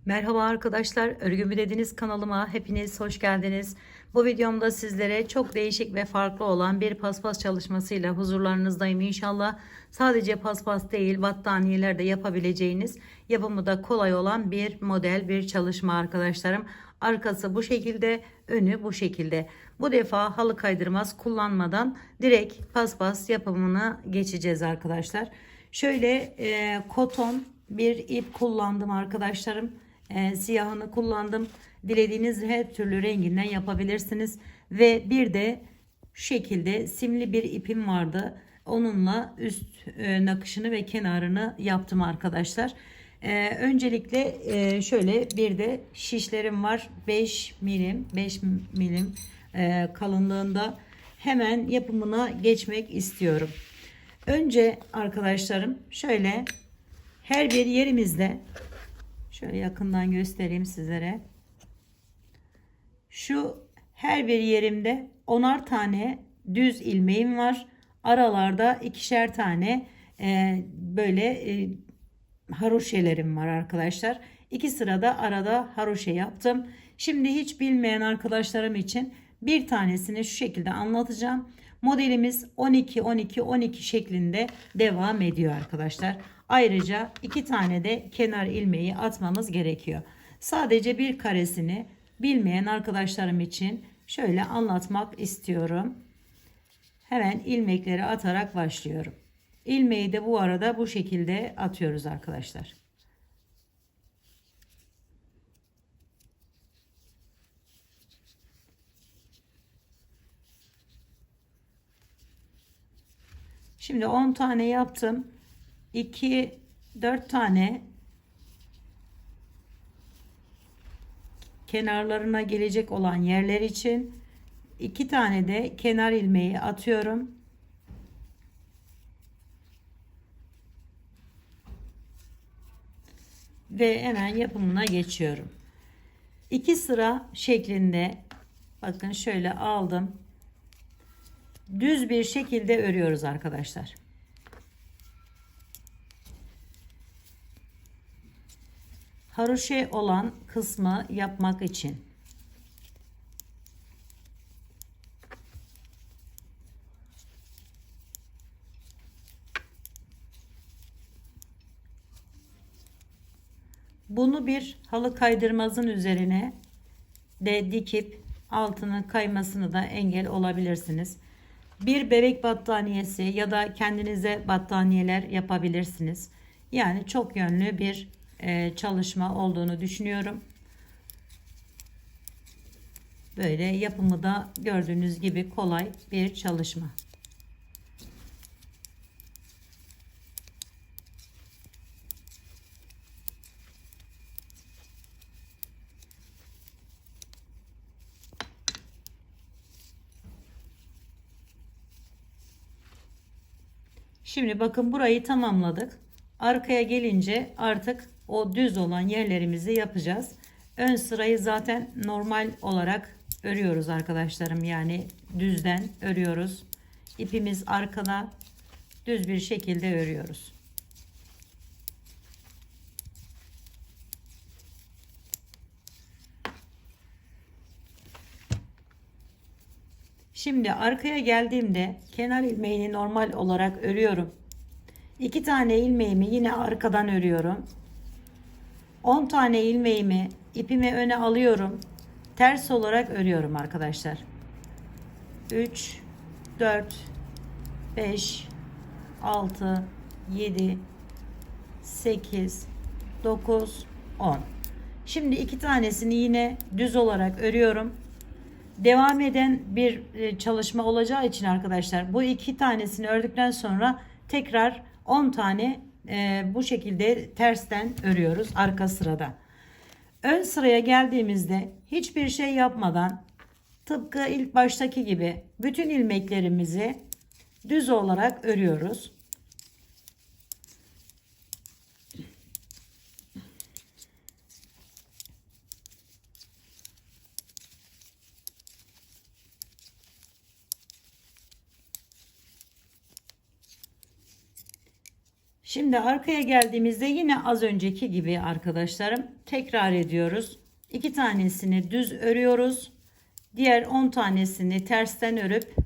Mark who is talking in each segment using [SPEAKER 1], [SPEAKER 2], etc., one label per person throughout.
[SPEAKER 1] Merhaba arkadaşlar, Örgümü Dediniz kanalıma hepiniz hoş geldiniz. Bu videomda sizlere çok değişik ve farklı olan bir paspas çalışmasıyla huzurlarınızdayım inşallah. Sadece paspas değil, battaniyeler de yapabileceğiniz, yapımı da kolay olan bir model, bir çalışma arkadaşlarım. Arkası bu şekilde, önü bu şekilde. Bu defa halı kaydırmaz kullanmadan direkt paspas yapımına geçeceğiz arkadaşlar. Şöyle koton bir ip kullandım arkadaşlarım. Siyahını kullandım. Dilediğiniz her türlü renginden yapabilirsiniz. Ve bir de şu şekilde simli bir ipim vardı. Onunla üst nakışını ve kenarını yaptım arkadaşlar. Öncelikle şöyle bir de şişlerim var. 5 milim kalınlığında. Hemen yapımına geçmek istiyorum. Önce arkadaşlarım şöyle her bir yerimizde, şöyle yakından göstereyim sizlere. Şu her bir yerimde 10'ar tane düz ilmeğim var. Aralarda ikişer tane böyle haroşelerim var arkadaşlar. 2 sırada arada haroşe yaptım. Şimdi hiç bilmeyen arkadaşlarım için bir tanesini şu şekilde anlatacağım. Modelimiz 12 şeklinde devam ediyor arkadaşlar. Ayrıca 2 tane de kenar ilmeği atmamız gerekiyor. Sadece bir karesini bilmeyen arkadaşlarım için şöyle anlatmak istiyorum. Hemen ilmekleri atarak başlıyorum. İlmeği de bu arada bu şekilde atıyoruz arkadaşlar. Şimdi 10 tane yaptım. 4 tane kenarlarına gelecek olan yerler için 2 tane de kenar ilmeği atıyorum. Ve hemen yapımına geçiyorum. 2 sıra şeklinde bakın şöyle aldım. Düz bir şekilde örüyoruz arkadaşlar. Haroşe olan kısmı yapmak için. Bunu bir halı kaydırmazın üzerine de dikip altının kaymasını da engel olabilirsiniz. Bir bebek battaniyesi ya da kendinize battaniyeler yapabilirsiniz. Yani çok yönlü bir çalışma olduğunu düşünüyorum. Böyle yapımı da gördüğünüz gibi kolay bir çalışma. Şimdi bakın burayı tamamladık. Arkaya gelince artık o düz olan yerlerimizi yapacağız. Ön sırayı zaten normal olarak örüyoruz arkadaşlarım. Yani düzden örüyoruz. İpimiz arkada, düz bir şekilde örüyoruz. Şimdi arkaya geldiğimde kenar ilmeğini normal olarak örüyorum. 2 tane ilmeğimi yine arkadan örüyorum. 10 tane ilmeğimi ipimi öne alıyorum. Ters olarak örüyorum arkadaşlar. 3, 4, 5, 6, 7, 8, 9, 10. Şimdi iki tanesini yine düz olarak örüyorum. Devam eden bir çalışma olacağı için arkadaşlar bu iki tanesini ördükten sonra tekrar 10 tane bu şekilde tersten örüyoruz arka sırada. Ön sıraya geldiğimizde hiçbir şey yapmadan tıpkı ilk baştaki gibi bütün ilmeklerimizi düz olarak örüyoruz. Şimdi arkaya geldiğimizde yine az önceki gibi arkadaşlarım tekrar ediyoruz. 2 tanesini düz örüyoruz. Diğer 10 tanesini tersten örüp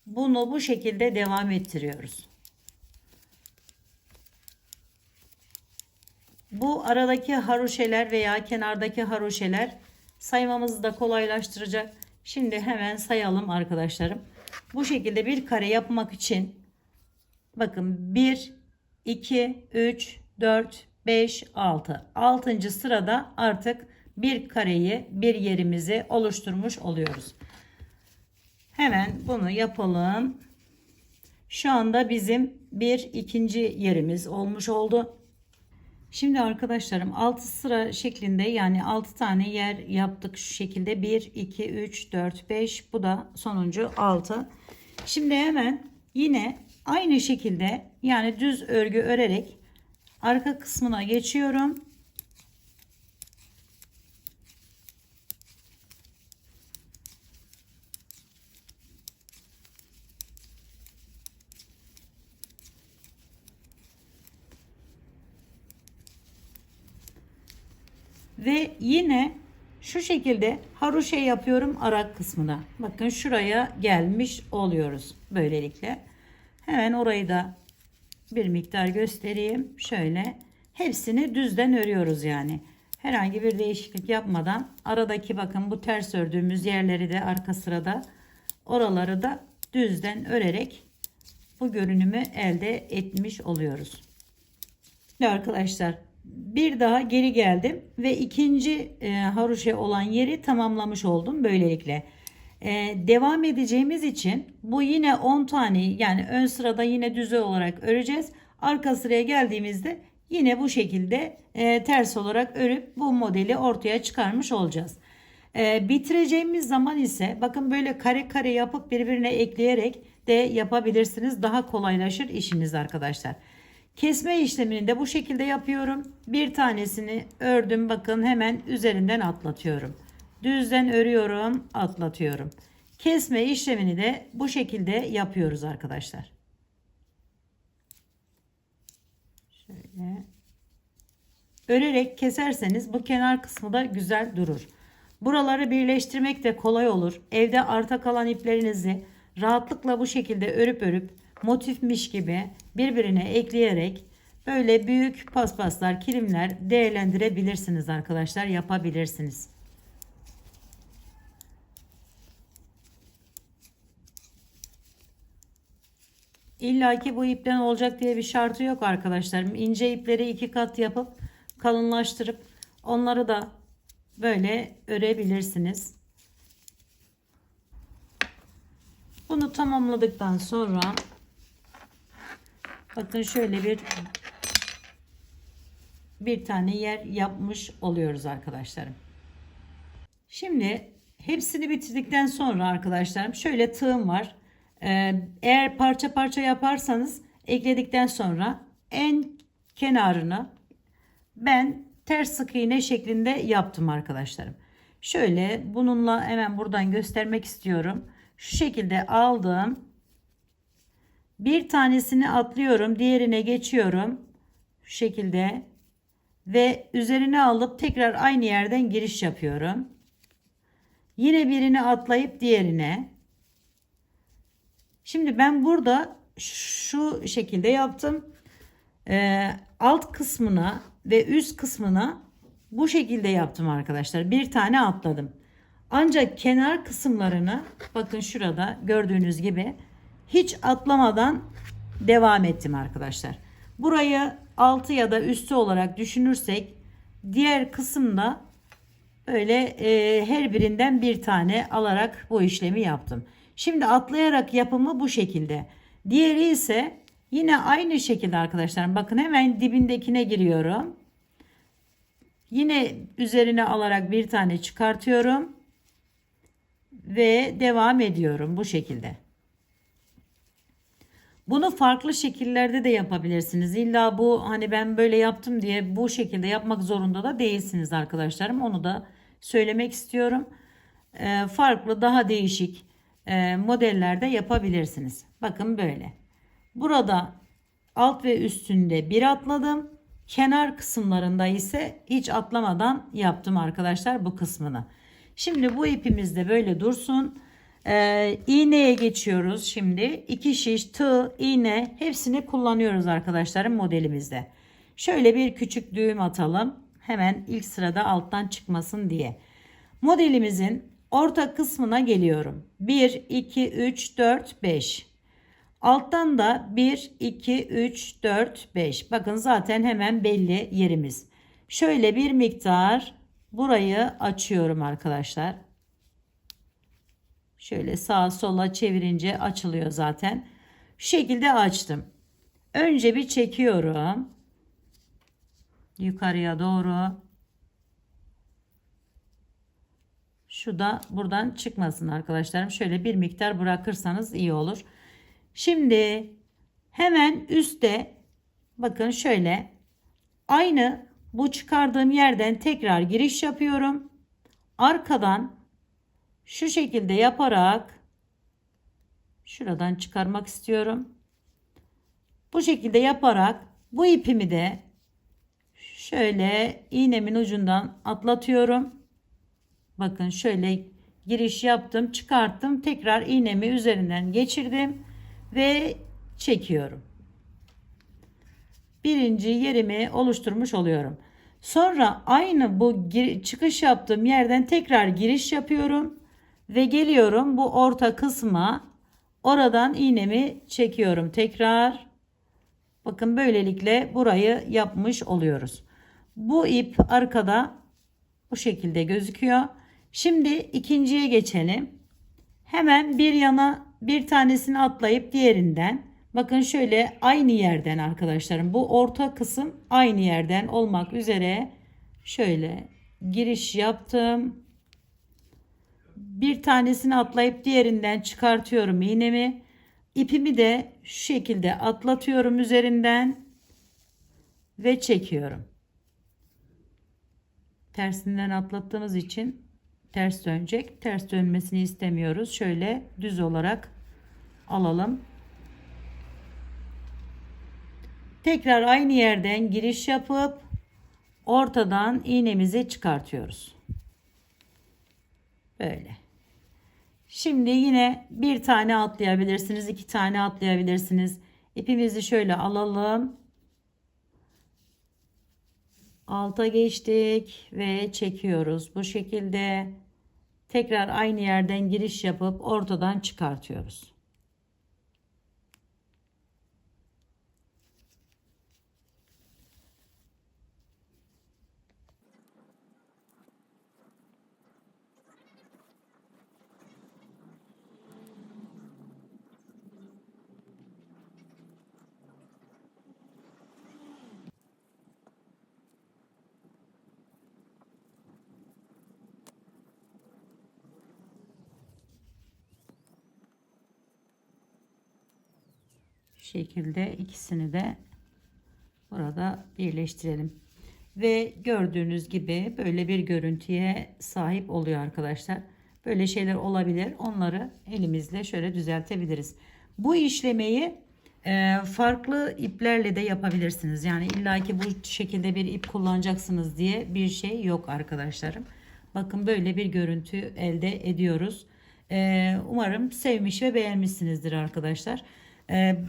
[SPEAKER 1] bunu bu şekilde devam ettiriyoruz. Bu aradaki haroşeler veya kenardaki haroşeler saymamızı da kolaylaştıracak. Şimdi hemen sayalım arkadaşlarım. Bu şekilde bir kare yapmak için bakın 1, 2, 3, 4, 5, 6. 6. sırada artık bir kareyi, bir yerimizi oluşturmuş oluyoruz. Hemen bunu yapalım. Şu anda bizim bir ikinci yerimiz olmuş oldu. Şimdi arkadaşlarım 6 sıra şeklinde yani 6 tane yer yaptık şu şekilde. 1, 2, 3, 4, 5. Bu da sonuncu 6. Şimdi hemen yine aynı şekilde yani düz örgü örerek arka kısmına geçiyorum. Ve yine şu şekilde haroşa yapıyorum arak kısmına. Bakın şuraya gelmiş oluyoruz böylelikle. Hemen orayı da bir miktar göstereyim. Şöyle hepsini düzden örüyoruz yani. Herhangi bir değişiklik yapmadan aradaki bakın bu ters ördüğümüz yerleri de arka sırada oraları da düzden örerek bu görünümü elde etmiş oluyoruz. Şimdi arkadaşlar bir daha geri geldim ve ikinci haroşa olan yeri tamamlamış oldum böylelikle. Devam edeceğimiz için bu yine 10 tane yani ön sırada yine düz olarak öreceğiz. Arka sıraya geldiğimizde yine bu şekilde ters olarak örüp bu modeli ortaya çıkarmış olacağız. Bitireceğimiz zaman ise bakın böyle kare kare yapıp birbirine ekleyerek de yapabilirsiniz. Daha kolaylaşır işiniz arkadaşlar. Kesme işlemini de bu şekilde yapıyorum. Bir tanesini ördüm. Bakın hemen üzerinden atlatıyorum. Düzden örüyorum, atlatıyorum. Kesme işlemini de bu şekilde yapıyoruz arkadaşlar. Şöyle örerek keserseniz bu kenar kısmı da güzel durur. Buraları birleştirmek de kolay olur. Evde arta kalan iplerinizi rahatlıkla bu şekilde örüp motifmiş gibi birbirine ekleyerek böyle büyük paspaslar, kilimler değerlendirebilirsiniz arkadaşlar, yapabilirsiniz. İlla ki bu ipten olacak diye bir şartı yok arkadaşlarım. İnce ipleri 2 kat yapıp kalınlaştırıp onları da böyle örebilirsiniz. Bunu tamamladıktan sonra bakın şöyle bir tane yer yapmış oluyoruz arkadaşlarım. Şimdi hepsini bitirdikten sonra arkadaşlarım şöyle tığım var. Eğer parça parça yaparsanız ekledikten sonra en kenarını ben ters sık iğne şeklinde yaptım arkadaşlarım. Şöyle bununla hemen buradan göstermek istiyorum. Şu şekilde aldım. Bir tanesini atlıyorum, diğerine geçiyorum. Şu şekilde ve üzerine alıp tekrar aynı yerden giriş yapıyorum. Yine birini atlayıp diğerine. Şimdi ben burada şu şekilde yaptım. Alt kısmına ve üst kısmına bu şekilde yaptım arkadaşlar. Bir tane atladım. Ancak kenar kısımlarını bakın şurada gördüğünüz gibi Hiç atlamadan devam ettim arkadaşlar. Burayı altı ya da üstü olarak düşünürsek diğer kısımda öyle her birinden bir tane alarak bu işlemi yaptım. Şimdi atlayarak yapımı bu şekilde. Diğeri ise yine aynı şekilde arkadaşlar. Bakın hemen dibindekine giriyorum. Yine üzerine alarak bir tane çıkartıyorum. Ve devam ediyorum bu şekilde. Bunu farklı şekillerde de yapabilirsiniz. İlla bu hani ben böyle yaptım diye bu şekilde yapmak zorunda da değilsiniz arkadaşlarım. Onu da söylemek istiyorum. Farklı daha değişik modellerde yapabilirsiniz. Bakın böyle. Burada alt ve üstünde bir atladım. Kenar kısımlarında ise hiç atlamadan yaptım arkadaşlar bu kısmını. Şimdi bu ipimiz de böyle dursun. İğneye geçiyoruz şimdi. 2 şiş, tığ, iğne hepsini kullanıyoruz arkadaşlarım modelimizde. Şöyle bir küçük düğüm atalım. Hemen ilk sırada alttan çıkmasın diye. Modelimizin orta kısmına geliyorum. 1, 2, 3, 4, 5. Alttan da 1, 2, 3, 4, 5. Bakın zaten hemen belli yerimiz. Şöyle bir miktar burayı açıyorum arkadaşlar. Şöyle sağa sola çevirince açılıyor zaten. Şu şekilde açtım. Önce bir çekiyorum. Yukarıya doğru. Şu da buradan çıkmasın arkadaşlarım. Şöyle bir miktar bırakırsanız iyi olur. Şimdi hemen üstte bakın şöyle aynı bu çıkardığım yerden tekrar giriş yapıyorum. Arkadan şu şekilde yaparak şuradan çıkarmak istiyorum. Bu şekilde yaparak bu ipimi de şöyle iğnemin ucundan atlatıyorum. Bakın şöyle giriş yaptım, çıkarttım, tekrar iğnemi üzerinden geçirdim ve çekiyorum. Birinci yerimi oluşturmuş oluyorum. Sonra aynı bu çıkış yaptığım yerden tekrar giriş yapıyorum ve geliyorum bu orta kısma, oradan iğnemi çekiyorum tekrar. Bakın böylelikle burayı yapmış oluyoruz. Bu ip arkada bu şekilde gözüküyor. Şimdi ikinciye geçelim. Hemen bir yana bir tanesini atlayıp diğerinden bakın şöyle aynı yerden arkadaşlarım bu orta kısım aynı yerden olmak üzere şöyle giriş yaptım. Bir tanesini atlayıp diğerinden çıkartıyorum iğnemi. İpimi de şu şekilde atlatıyorum üzerinden ve çekiyorum. Tersinden atlattığımız için ters dönecek. Ters dönmesini istemiyoruz. Şöyle düz olarak alalım. Tekrar aynı yerden giriş yapıp ortadan iğnemizi çıkartıyoruz. Böyle. Şimdi yine bir tane atlayabilirsiniz, iki tane atlayabilirsiniz. İpimizi şöyle alalım. Alta geçtik ve çekiyoruz. Bu şekilde tekrar aynı yerden giriş yapıp ortadan çıkartıyoruz. Şekilde ikisini de burada birleştirelim. Ve gördüğünüz gibi böyle bir görüntüye sahip oluyor arkadaşlar. Böyle şeyler olabilir. Onları elimizle şöyle düzeltebiliriz. Bu işlemeyi farklı iplerle de yapabilirsiniz. Yani illaki bu şekilde bir ip kullanacaksınız diye bir şey yok arkadaşlarım. Bakın böyle bir görüntü elde ediyoruz. Umarım sevmiş ve beğenmişsinizdir arkadaşlar.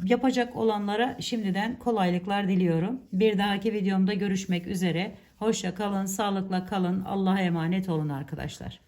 [SPEAKER 1] Yapacak olanlara şimdiden kolaylıklar diliyorum. Bir dahaki videomda görüşmek üzere. Hoşça kalın, sağlıkla kalın. Allah'a emanet olun arkadaşlar.